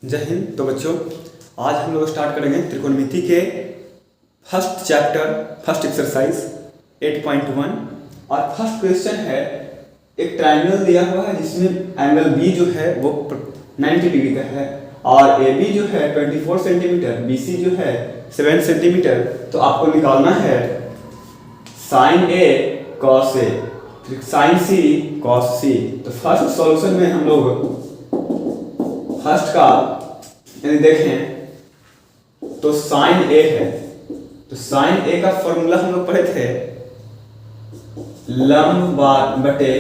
जय हिंद। तो बच्चों, आज हम लोग स्टार्ट करेंगे त्रिकोणमिति के फर्स्ट चैप्टर फर्स्ट एक्सरसाइज 8.1 और फर्स्ट क्वेश्चन है, एक ट्रायंगल दिया हुआ है जिसमें एंगल बी जो है वो 90 डिग्री का है और ए बी जो है 24 सेंटीमीटर, बी सी जो है 7 सेंटीमीटर। तो आपको निकालना है sign A cos A, sign C cos सी। तो फर्स्ट सॉल्यूशन में हम लोग फर्स्ट का यदि देखें तो साइन ए है, तो साइन ए का फॉर्मूला हम लोग पढ़े थे लंब बटे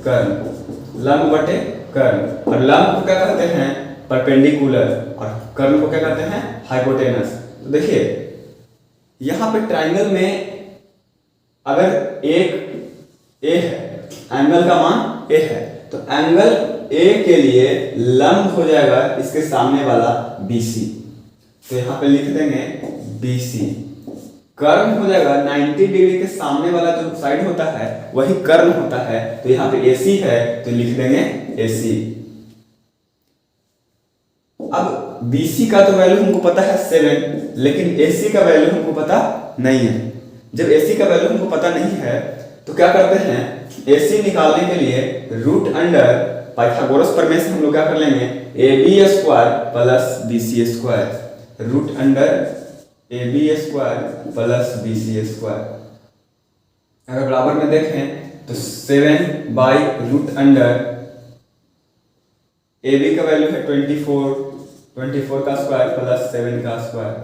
कर्ण, लंब बटे कर्ण। और लंब को क्या कहते हैं? परपेंडिकुलर, और कर्ण को क्या कहते हैं? हाइपोटेनस। तो देखिए यहां पे ट्रायंगल में अगर एक ए है, एंगल का मान ए है, तो एंगल ए के लिए लंब हो जाएगा इसके सामने वाला BC। तो यहां पे लिख देंगे BC। कर्ण हो जाएगा 90 डिग्री के सामने वाला जो साइड होता है वही कर्ण होता है। तो यहां पे AC है तो लिख देंगे AC। अब BC का तो वैल्यू हमको पता है 7, लेकिन AC का वैल्यू हमको पता नहीं है। जब AC का वैल्यू हमको पता नहीं है तो क्या करते हैं, AC निकालने के लिए रूट अंडर पाइथागोरस प्रमेय से हम लोग क्या कर लेंगे, AB square plus BC square, root under AB square plus BC square. अगर बराबर में देखें तो 7 बाई रूट अंडर AB का वैल्यू है 24 का स्क्वायर प्लस 7 का स्क्वायर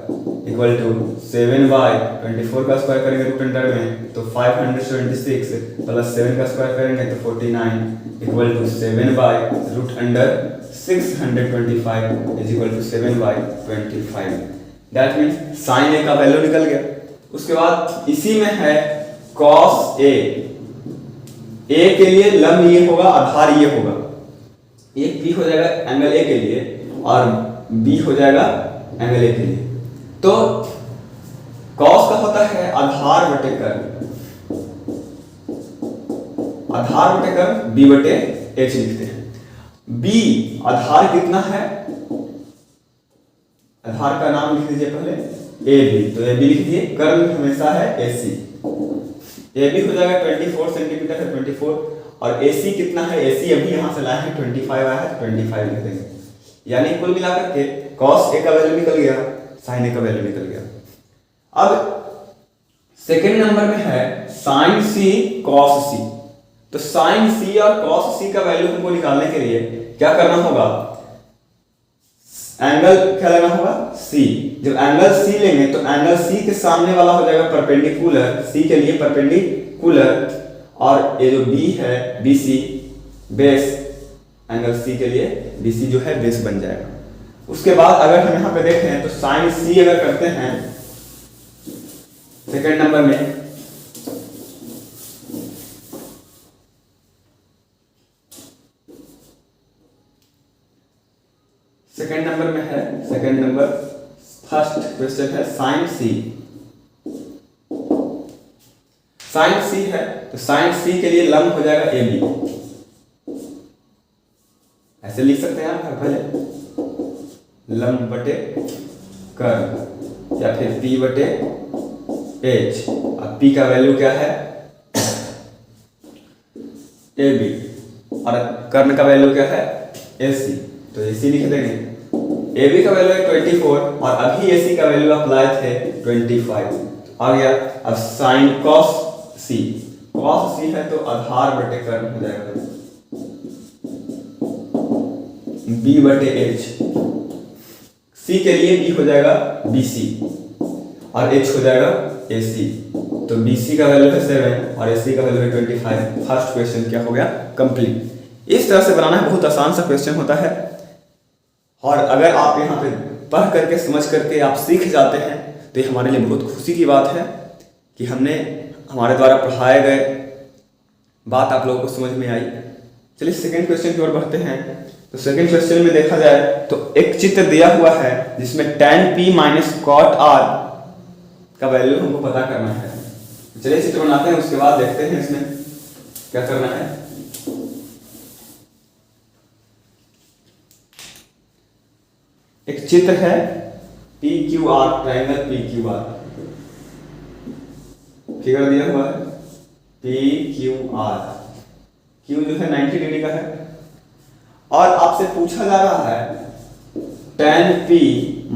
इक्वल टू 7 बाई 24 का स्क्वायर करेंगे रूट अंडर में तो 576 प्लस 7 का स्क्वायर करेंगे तो 49 equal to 7 by root under 625 is equal to 7 by 25। That means sine A का वैल्यू निकल गया। उसके बाद इसी में है कॉस ए। ए के लिए लंब ये होगा, आधार ये होगा, एक बी हो जाएगा एंगल ए के लिए और बी हो जाएगा एंगल ए के लिए। तो कॉस का होता है आधार बटे कर्ण, आधार बटे कर्ण बी बटे एच लिखते हैं। बी आधार कितना है, आधार का नाम लिख दीजिए पहले ए बी, तो ए बी लिख दिए। कर्ण हमेशा है AC। ए बी हो जाएगा 24 सेंटीमीटर है 24, और AC कितना है, AC अभी यहां से लाए हैं 25 आया है 25 लिख देंगे। यानी कुल मिलाकर के cos A का वैल्यू निकल गया, sin A का वैल्यू निकल गया। अब सेकंड नंबर में है sin C cos C। तो sin C और cos C का वैल्यू हमको निकालने के लिए क्या करना होगा, एंगल क्या लेना होगा C। जब एंगल C लेंगे तो एंगल C के सामने वाला हो जाएगा परपेंडिकुलर, C के लिए परपेंडिकुलर, और ये जो B है BC बेस, एंगल C के लिए BC जो है बेस बन जाएगा। उसके बाद अगर हम यहां पे देखें तो sin C अगर करते हैं सेकंड नंबर में, सेकंड नंबर में है, सेकंड नंबर फर्स्ट क्वेश्चन है sin C। sin C है तो sin C के लिए लंब हो जाएगा AB, ऐसे लिख सकते हैं आप पहले लंब बटे कर्ण या फिर P बटे H। अब P का वैल्यू क्या है AB और कर्ण का वैल्यू क्या है AC, तो AC लिख देंगे। AB का वैल्यू है 24 और अभी AC का वैल्यू आप लाए थे 25 आ गया। अब sign cos C, cos C है तो आधार बटे कर्ण हो जाएगा B बटे H। C के लिए B हो जाएगा BC और H हो जाएगा AC। तो BC का वैल्यू है 7 और AC का वैल्यू है 25। फर्स्ट क्वेश्चन क्या हो गया, कंप्लीट। इस तरह से बनाना है, बहुत आसान सा क्वेश्चन होता है। और अगर आप यहाँ पे पढ़ करके समझ करके आप सीख जाते हैं तो ये हमारे लिए बहुत खुशी की बात है कि हमने हमारे द्वारा पढ़ाए गए बात आप लोगों को समझ में आई। चलिए सेकंड क्वेश्चन की ओर बढ़ते हैं। तो सेकंड क्वेश्चन में देखा जाए तो एक चित्र दिया हुआ है जिसमें tan P minus cot R का वैल्यू हमको पता करना है। चलिए चित्र बनाते हैं, उसके बाद देखते हैं इसमें क्या करना है। एक चित्र है P Q R, triangle P Q R, figure दिया हुआ है पी क्यू आर, क्यू जो है 90 डिग्री का है और आपसे पूछा जा रहा है tan p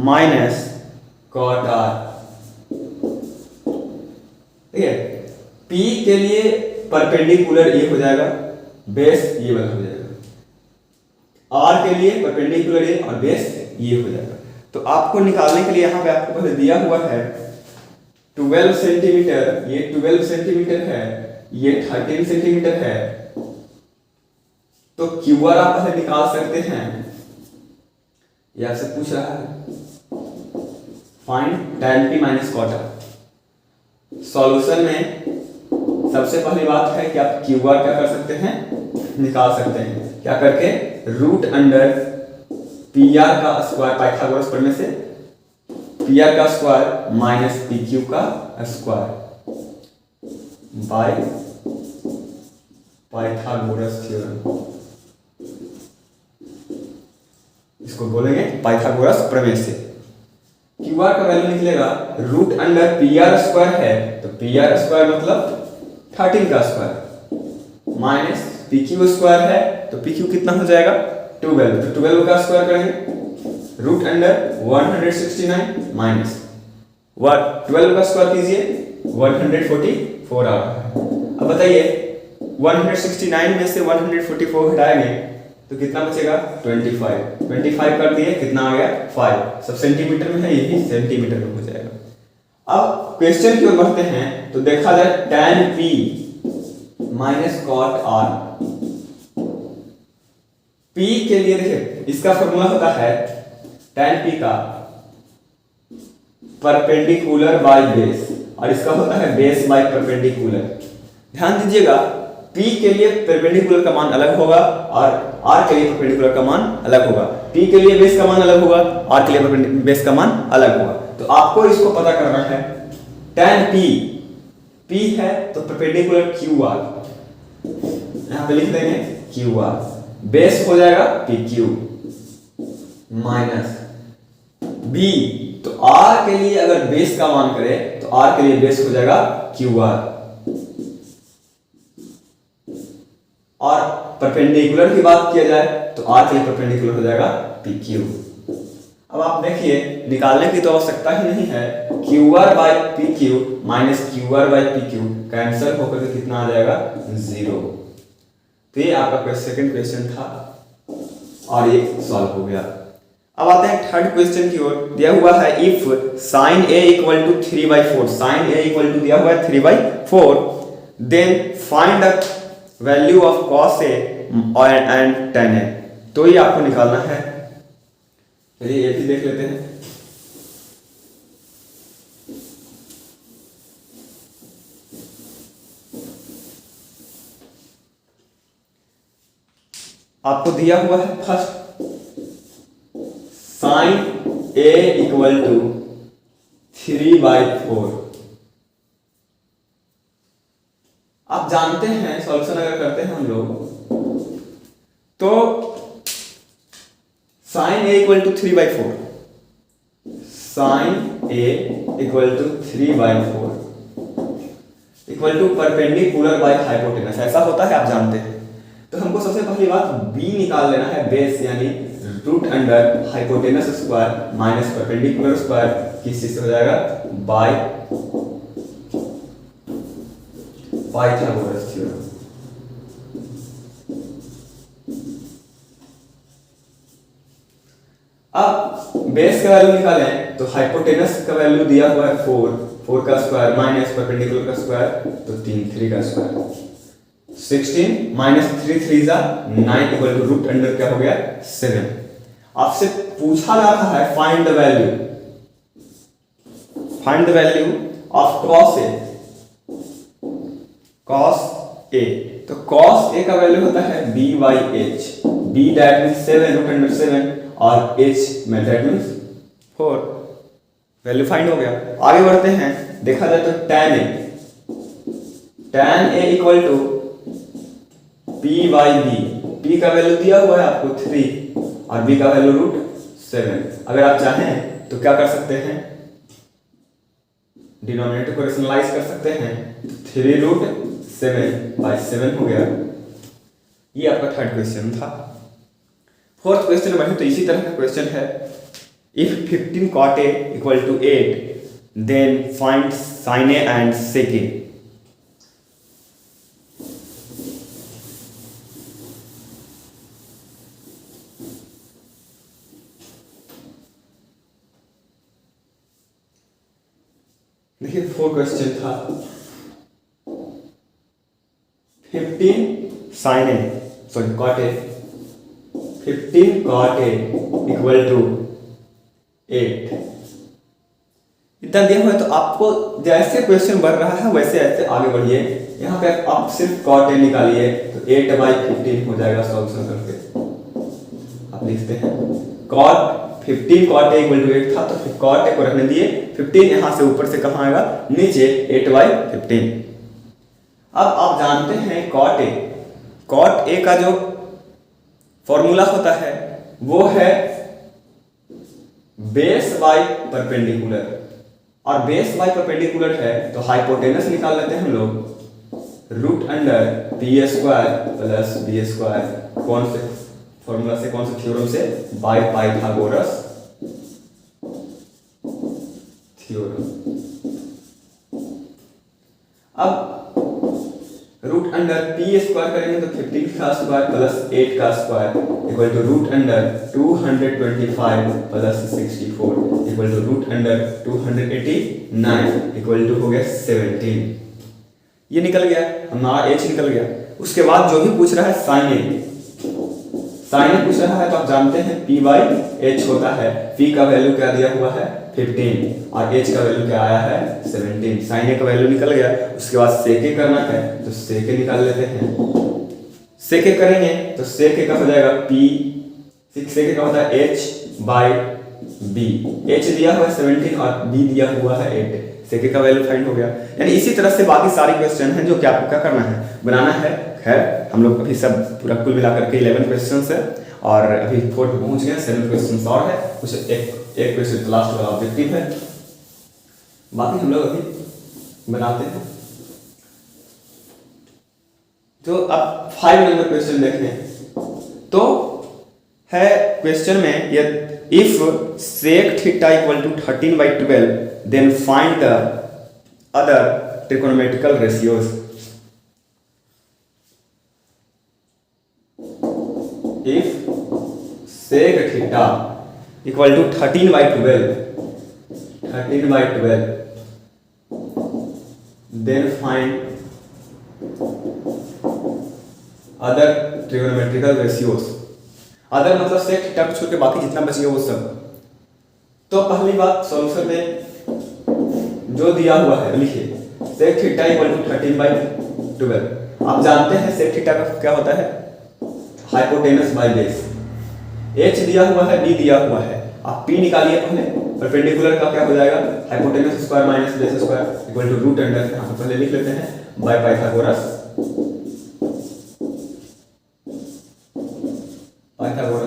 minus cot r। ठीक है, p के लिए परपेंडिकुलर ये हो जाएगा, बेस ये वाला हो जाएगा, r के लिए परपेंडिकुलर ये और बेस ये हो जाएगा। तो आपको निकालने के लिए यहाँ पे आपको पहले दिया हुआ है 12 सेंटीमीटर, ये 12 सेंटीमीटर है, ये 13 सेंटीमीटर है, तो क्यू आर आप पहले निकाल सकते हैं। ये आपसे पूछ रहा है find tan p minus cot r। Solution में सबसे पहली बात है कि आप क्यू आर क्या कर सकते हैं, निकाल सकते हैं, क्या करके रूट अंडर पी आर का स्क्वायर, पाइथागोरस पढ़ने से पी आर का स्क्वायर माइनस पी क्यू का स्क्वायर बाय पाइथागोरस थ्योरम, इसको बोलेंगे पाइथागोरस प्रमेय से। क्यू आर का वैल्यू निकलेगा root under P R square है तो पी आर स्क्वायर मतलब 13 का square minus P Q square है तो पी क्यू कितना हो जाएगा 12, तो 12 का स्क्वायर करेंगे रूट अंडर 169 माइनस 12 का स्क्वायर कीजिए 144 आ रहा है। अब बताइए 169 में से 144 हटाएंगे तो कितना बचेगा 25 कर दिए, कितना आ गया 5, सब सेंटीमीटर में है, यही सेंटीमीटर में हो जाएगा। अब क्वेश्चन की ओर बढ़ते हैं तो देखा जाए tan p minus cot r, p के लिए देखिए इसका फॉर्मूला होता है tan p का परपेंडिकुलर बाय बेस और इसका होता है बेस बाय परपेंडिकुलर। ध्यान दीजिएगा p के लिए परपेंडिकुलर का मान अलग होगा और r के लिए परपेंडिकुलर का मान अलग होगा, p के लिए बेस का मान अलग होगा, r के लिए बेस का मान अलग होगा। तो आपको इसको पता करना है tan p है तो परपेंडिकुलर QR, यहां पे लिख देंगे QR, बेस हो जाएगा PQ माइनस b, तो r के लिए अगर बेस का मान करें तो r के लिए बेस हो जाएगा QR और परपेंडिकुलर की बात किया जाए तो r के लिए परपेंडिकुलर हो जाएगा PQ। अब आप देखिए निकालने की तो आवश्यकता ही नहीं है, QR by PQ minus QR by PQ cancel होकर के कितना आ जाएगा 0। तो ये आपका सेकंड क्वेश्चन था और ये सॉल्व हो गया। अब आते हैं थर्ड क्वेश्चन की ओर। दिया हुआ है if sin a equal to 3/4, sin a equal to दिया हुआ है 3/4, then find the value of cos a and tan a। तो ये आपको निकालना है, चलिए ये भी देख लेते हैं। आपको दिया हुआ है first sin a equal to 3/4। आप जानते हैं सॉल्यूशन अगर करते हैं हम लोग तो sin a equal to 3/4, sin a equal to 3/4 equal to perpendicular by hypotenuse, ऐसा होता है आप जानते हैं। तो हमको सबसे पहली बात b निकाल लेना है, बेस यानी root under hypotenuse square minus perpendicular square किस चीज से हो जाएगा बाय पाइथागोरस थ्योरम। अब बेस का वैल्यू निकालें तो हाइपोटेनस का वैल्यू दिया हुआ है 4 का स्क्वायर माइनस परपेंडिकुलर का स्क्वायर तो 3 का square 16 minus 3 9 equal to root under क्या हो गया 7। आपसे पूछा जा रहा है find the value of cos a, तो cos a का वैल्यू होता है b/h, b that means 7 root under 7 और h में दैट मींस 4। वैल्यू फाइंड हो गया। आगे बढ़ते हैं, देखा जाए तो tan a equal to p/b, p का वैल्यू दिया हुआ है आपको 3 और b का वैल्यू रूट 7। अगर आप चाहें तो क्या कर सकते हैं, डिनोमिनेटर को रेशनलाइज कर सकते हैं, 3√7/7 हो गया। ये आपका थर्ड क्वेश्चन था। फोर्थ क्वेश्चन बढ़े तो इसी तरह का क्वेश्चन है, if 15 cot A equal to 8 then find sin A and sec A। देखिए 4 क्वेश्चन था, 15 sin A sorry cot A, 15 cot A equal to 8 इतना दिया हुआ है। तो आपको जैसे क्वेश्चन बढ़ रहा है वैसे ऐसे आगे बढ़िए। यहाँ पे आप सिर्फ cot A निकालिए तो 8/15 हो जाएगा सॉल्यूशन करके। आप लिखते हैं cot 15 cot A equal to 8 था तो फिर cot A को रखने दिए, 15 यहाँ से ऊपर से कहाँ आएगा, नीचे 8/15। अब आप जानते हैं cot A का जो फॉर्मूला होता है वो है बेस बाय परपेंडिकुलर, और बेस बाय परपेंडिकुलर है तो हाइपोटेनस निकाल लेते हैं हम लोग, √p² प्लस b²। कौन से फॉर्मूला से, कौन से थ्योरम से, बाय पाइथागोरस थ्योरम। अब √p² करेंगे तो 15 का स्क्वायर प्लस 8 का स्क्वायर इक्वल टू √225 प्लस 64 इक्वल टू √289 इक्वल टू हो गया 17। ये निकल गया, हमारा h निकल गया। उसके बाद जो भी पूछ रहा है sin A पूछ रहा है तो आप जानते हैं p/h होता है। p का वैल्यू क्या दिया हुआ है 15 और h का वैल्यू क्या आया है 17। sin A का वैल्यू निकल गया। उसके बाद sec A करना है तो sec A निकाल लेते हैं। sec A करेंगे तो sec A का हो जाएगा sec A का होता है h/b। h दिया हुआ है 17 और b दिया हुआ है 8। sec A का वैल्यू फाइंड हो गया। यानी इसी तरह से बाकी सारे क्वेश्चन हैं जो कि आपको क्या करना है, बनाना है। खैर हम लोग अभी सब पूरा कुल मिलाकर के 11 क्वेश्चंस है और अभी 4 पे पहुंच गए, 7 क्वेश्चंस और है। कुछ एक क्वेश्चन लास्ट वाला ऑब्जेक्टिव है, बाकी हम लोग अभी बनाते हैं। तो अब 5 नंबर क्वेश्चन देखें तो है क्वेश्चन में ये, if sec theta equal to 13/12 then find the other trigonometrical ratios. if sec theta equal to 13/12 then find other trigonometrical ratios। Other मतलब sec थीटा को छोड़ के बाकी जितना बच गया वो सब। तो पहली बात सॉल्यूशन में जो दिया हुआ है लिखिए, sec थीटा इक्वल टू 13/12। आप जानते हैं sec थीटा का क्या होता है, हाइपोटेनस बाय बेस। h दिया हुआ है, b दिया हुआ है, आप p निकालिए पहले। परपेंडिकुलर का क्या हो जाएगा, hypotenuse square minus base square equal to √, यहाँ पे पहले लिख लेते हैं बाय पाइथागोरस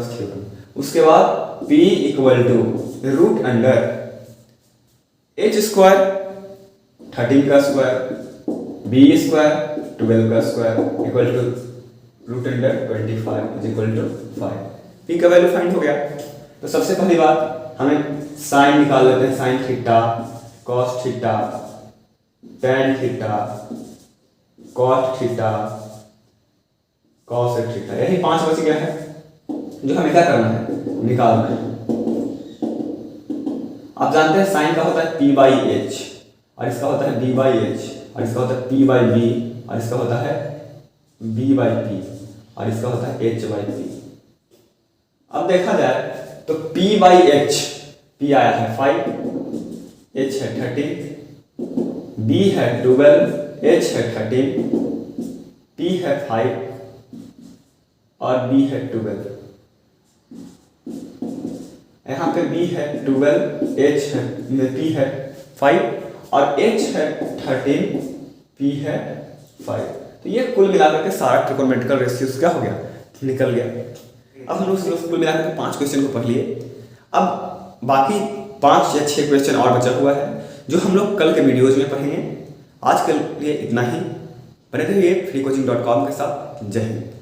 थ्योरम। उसके बाद p इक्वल टू √h² 13 का स्क्वायर, b² 12 का square equal to √25 equal to 5। p का वैल्यू फाइंड हो गया। तो सबसे पहली बात हमें साइन निकाल लेते हैं, sine theta, cos theta, tan theta, cot theta, cos theta. यही 5 बच गया है जो हमें क्या करना है, निकालना है। आप जानते हैं साइन का होता है p/h और इसका होता है b/h और इसका होता है p/b और इसका होता है b/p और इसका होता है h/p। अब देखा जाए तो p/h, p आया है 5, h है 13, b है 12, h है 13, p है 5 और b है 12। यहाँ पे b है 12, h है p है 5 और h है 13, p है 5। तो ये कुल मिलाकर के सारा ट्रिगोनोमेट्रिकल रेशियोज क्या हो गया, निकल गया। अब हम लोग कुल मिलाकर के 5 क्वेश्चन को पढ़ लिए अब बाकी 5 या 6 क्वेश्चन और बचा हुआ है जो हम लोग कल के वीडियोज में पढ़ेंगे। आज के लिए इतना ही। बने रहिए freecoaching.com के साथ। जय हिंद।